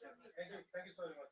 Thank you so very much.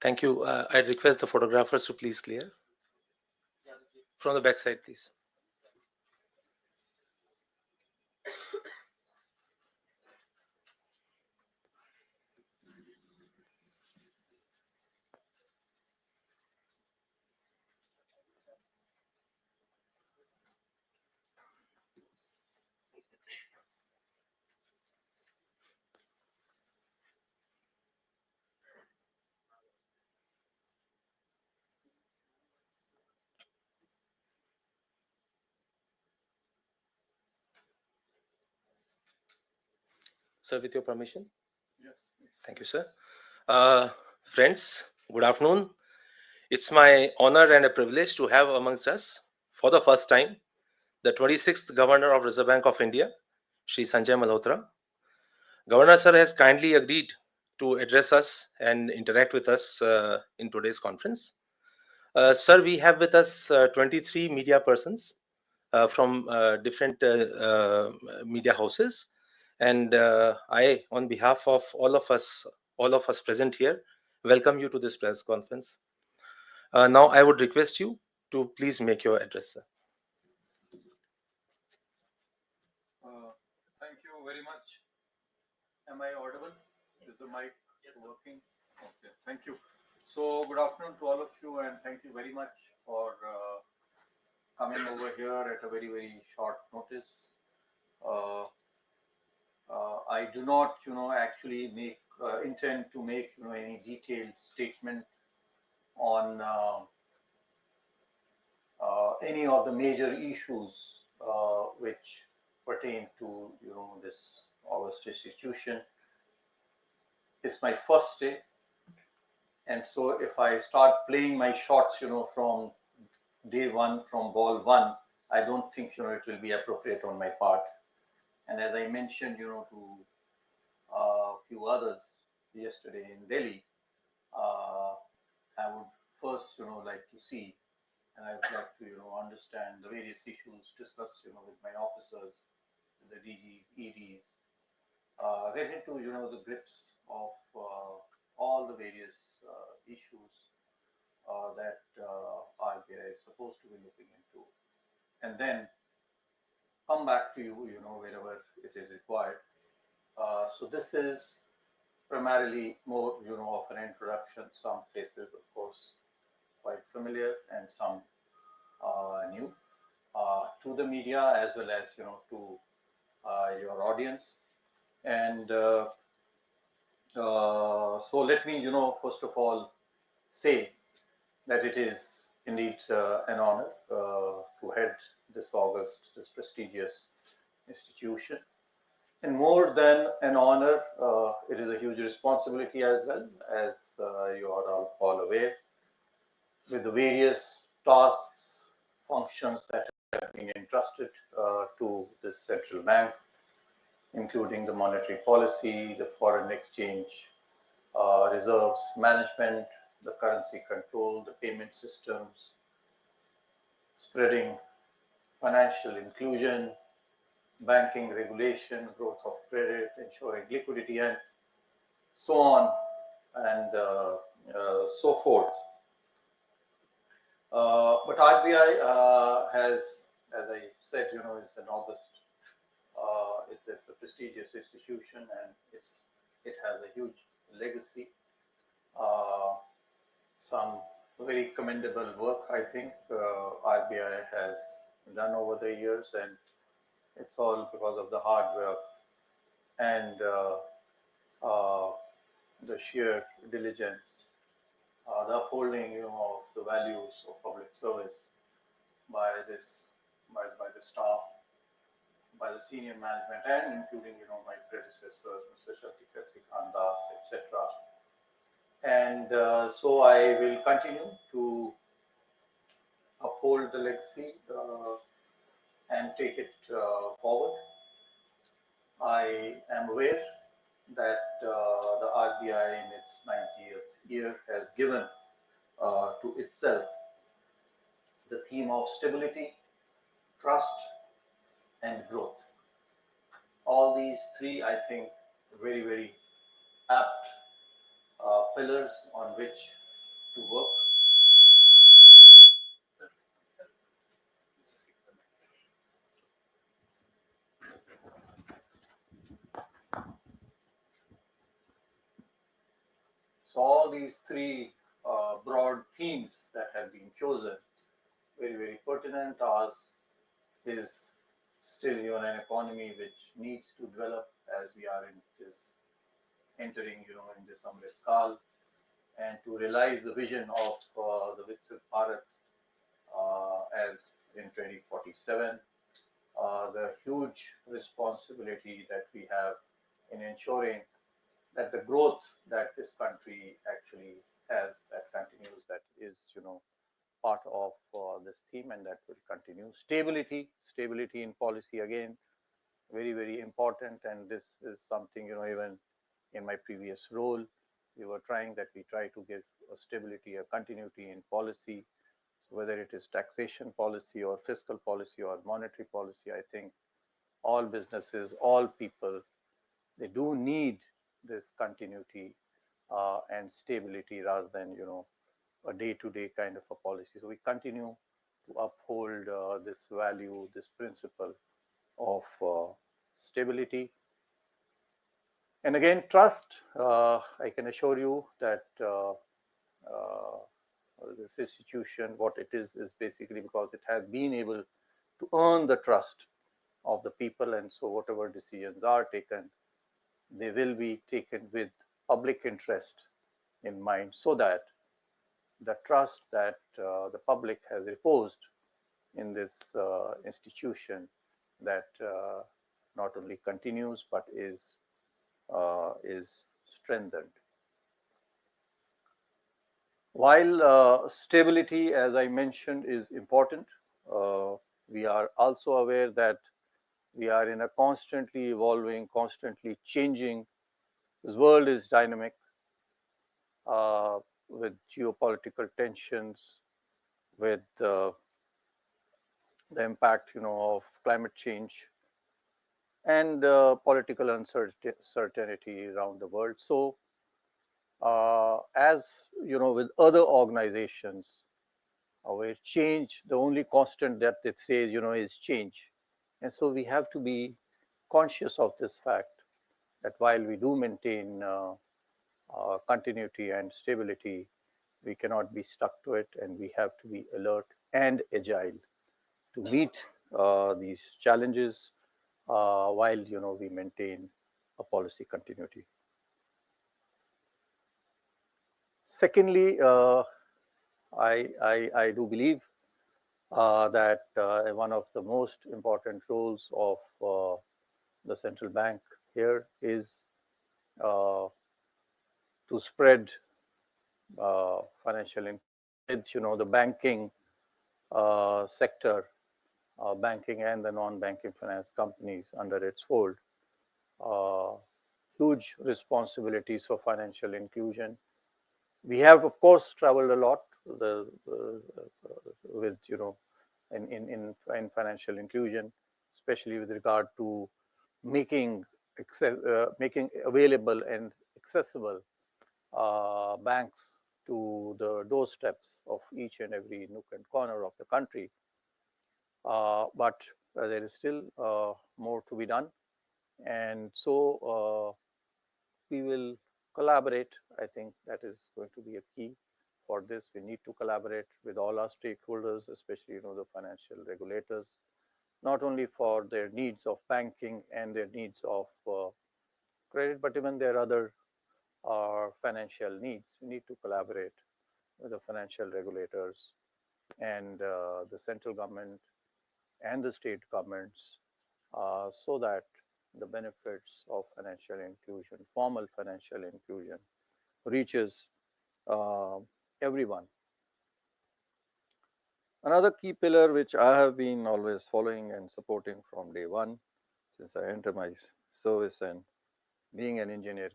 Thank you. I request the photographers to please clear from the back side, please. Sir, with your permission. Yes. Thank you, sir. Friends, good afternoon. It's my honor and a privilege to have amongst us, for the first time, the 26th Governor of Reserve Bank of India, Shri Sanjay Malhotra. Governor sir has kindly agreed to address us and interact with us in today's conference. Sir, we have with us 23 media persons from different media houses, and I, on behalf of all of us present here, welcome you to this press conference. Now, I would request you to please make your address, sir. Thank you very much. Am I audible? Is the mic working? Okay. Thank you. So, good afternoon to all of you, and thank you very much for coming over here at a very, very short notice. I do not, actually intend to make, any detailed statement on any of the major issues which pertain to, this August institution. It's my first day, and so if I start playing my shots, from day one, from ball one, I don't think, it will be appropriate on my part. And as I mentioned, to a few others yesterday in Delhi, I would first, like to see, and I would like to, understand the various issues discussed, with my officers, with the DGs, EDs, get into, the grips of all the various issues that RBI is supposed to be looking into, and then come back to you, wherever it is required. So this is primarily more, of an introduction. Some faces, of course, quite familiar, and some new to the media as well as, to your audience. And so let me, first of all, say that it is indeed an honor to head this prestigious institution. And more than an honor, it is a huge responsibility as well, as you are all aware, with the various tasks, functions that have been entrusted to this central bank, including the monetary policy, the foreign exchange reserves management, the currency control, the payment systems, spreading financial inclusion, banking regulation, growth of credit, ensuring liquidity, and so on and so forth. But RBI has, as I said, is an August. It's a prestigious institution, and it has a huge legacy. Some very commendable work, I think, RBI has done over the years, and it's all because of the hard work and uh, the sheer diligence, the upholding, of the values of public service by this, by the staff, by the senior management, and including, my predecessors, Mr. Shakti Khan Das, etc. And so I will continue to uphold the legacy and take it forward. I am aware that the RBI in its 90th year has given to itself the theme of stability, trust, and growth. All these three, I think, very, very apt pillars on which to work. So all these three broad themes that have been chosen, very, very pertinent, as is still, an economy which needs to develop as we are in this entering, in this Amrit Kal, and to realize the vision of the Viksit Bharat as in 2047, the huge responsibility that we have in ensuring that the growth that this country actually has, that continues, that is, part of this theme, and that will continue. Stability in policy, again, very, very important. And this is something, even in my previous role, we try to give a stability, a continuity in policy. So whether it is taxation policy or fiscal policy or monetary policy, I think all businesses, all people, they do need this continuity and stability rather than, a day-to-day kind of a policy. So we continue to uphold this value, this principle of stability. And again, trust. I can assure you that this institution, what it is basically because it has been able to earn the trust of the people. And so, whatever decisions are taken, they will be taken with public interest in mind, so that the trust that the public has reposed in this institution, that not only continues but is strengthened. While stability, as I mentioned, is important, we are also aware that we are in a constantly evolving, constantly changing. This world is dynamic, with geopolitical tensions, with the impact, of climate change, and political uncertainty around the world. So, as with other organizations, where change, the only constant that it says, is change. And so we have to be conscious of this fact, that while we do maintain continuity and stability, we cannot be stuck to it, and we have to be alert and agile to meet these challenges while we maintain a policy continuity. Secondly, I do believe that one of the most important roles of the central bank here is uh, to spread financial inclusion with the banking sector, banking and the non-banking finance companies under its fold. Uh, Huge responsibilities for financial inclusion. We have, of course, traveled a lot with in financial inclusion, especially with regard to making making available and accessible banks to the doorsteps of each and every nook and corner of the country. But there is still more to be done, and so we will collaborate. I think that is going to be a key for this. We need to collaborate with all our stakeholders, especially the financial regulators, not only for their needs of banking and their needs of credit, but even their other financial needs. We need to collaborate with the financial regulators and the central government and the state governments so that the benefits of financial inclusion, formal financial inclusion, reaches uh, everyone. Another key pillar which I have been always following and supporting from day one since I entered my service, and being an engineer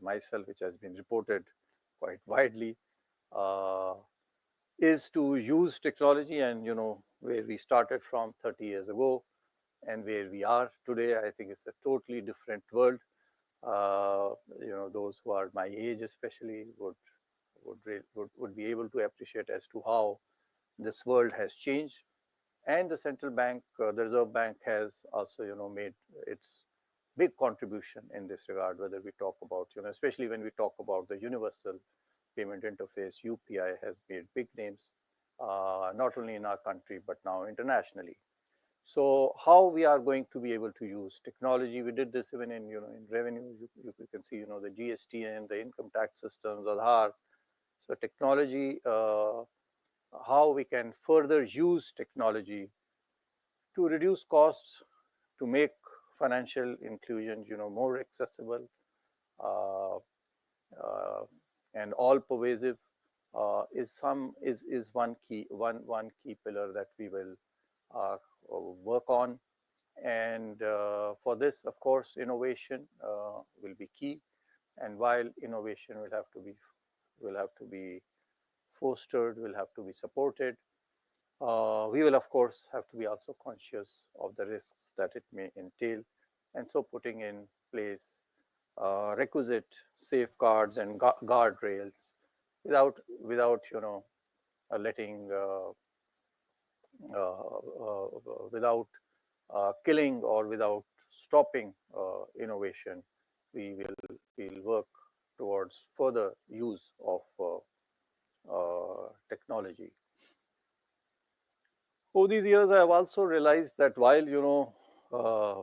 myself, which has been reported quite widely, uh, is to use technology. And where we started from 30 years ago and where we are today, I think it's a totally different world. Uh, those who are my age, especially, would be able to appreciate as to how this world has changed. And the central bank, the Reserve Bank, has also made its big contribution in this regard. Whether we talk about, especially when we talk about the universal payment interface, UPI has made big names, not only in our country but now internationally. So how we are going to be able to use technology? We did this even in in revenue. You can see the GST and the income tax systems, Aadhaar. So technology, how we can further use technology to reduce costs, to make financial inclusion more accessible, uh, uh, and all pervasive, is one key pillar that we will uh, work on. And for this, of course, innovation will be key. And while innovation will have to be fostered, will have to be supported, we will of course have to be also conscious of the risks that it may entail, and so putting in place requisite safeguards and guardrails without letting without killing or without stopping innovation. We will work towards further use of technology. Over these years, I have also realized that while uh,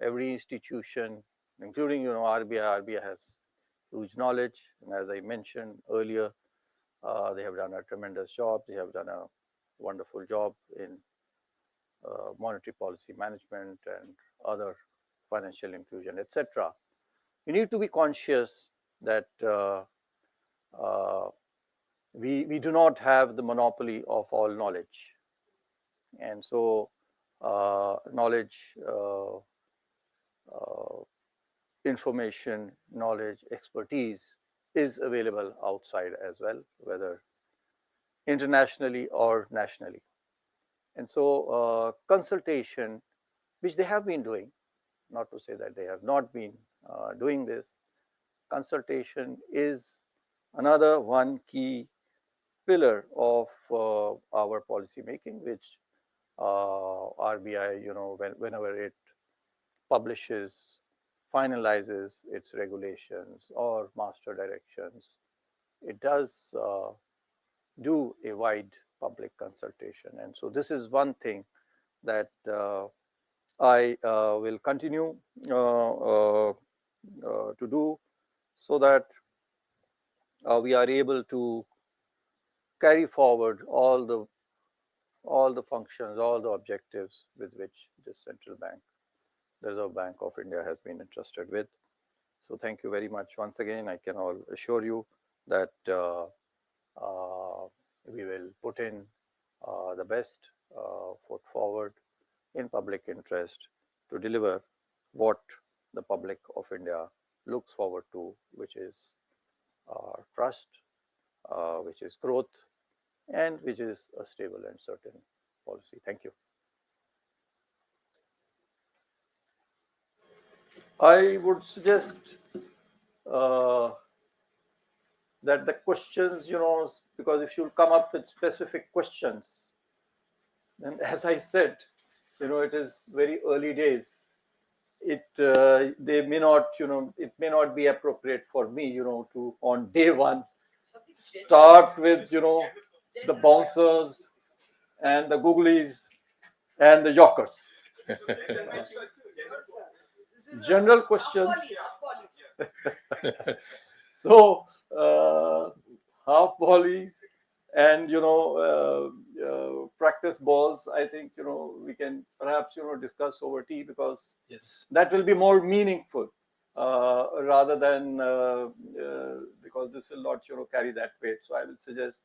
every institution, including RBI has huge knowledge, and as I mentioned earlier, they have done a tremendous job. They have done a wonderful job in monetary policy management and other financial inclusion, etc. We need to be conscious that uh, we do not have the monopoly of all knowledge, and so knowledge, uh, information, knowledge, expertise is available outside as well, whether internationally or nationally. And so consultation, which they have been doing, not to say that they have not been doing this, consultation is another one key pillar of our policy making, which RBI, whenever it publishes, finalizes its regulations or master directions, it does do a wide public consultation. And so this is one thing that I will continue to do, so that we are able to carry forward all the functions, all the objectives with which this central bank, the Reserve Bank of India, has been entrusted with. So thank you very much once again. I can all assure you that we will put in the best foot forward in public interest to deliver what the public of India looks forward to, which is trust, which is growth, and which is a stable and certain policy. Thank you. I would suggest uh, that the questions, because if you come up with specific questions, then as I said, it is very early days. They may not, it may not be appropriate for me, to on day one start with, the bouncers and the googlies and the yokers. General questions. So half volleys and practice balls. I think we can perhaps discuss over tea, because Yes. that will be more meaningful rather than because this will not carry that weight. So I will suggest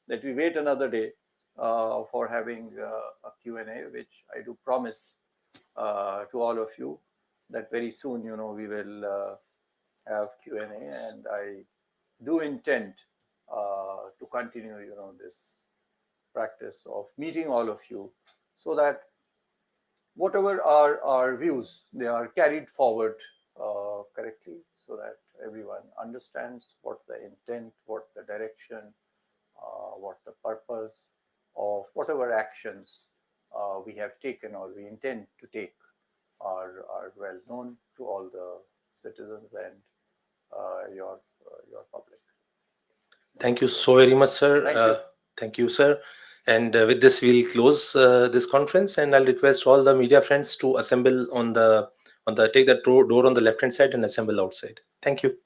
that we wait another day for having a Q&A, which I do promise to all of you that very soon we will have Q&A, and I do intend to continue this practice of meeting all of you, so that whatever are our views, they are carried forward correctly, so that everyone understands what the intent, what the direction, what the purpose of whatever actions we have taken or we intend to take are well known to all the citizens and your public. Thank you so very much, sir. Thank you. Thank you, sir. And with this, we'll close this conference, and I'll request all the media friends to assemble on the take the door on the left hand side and assemble outside. Thank you.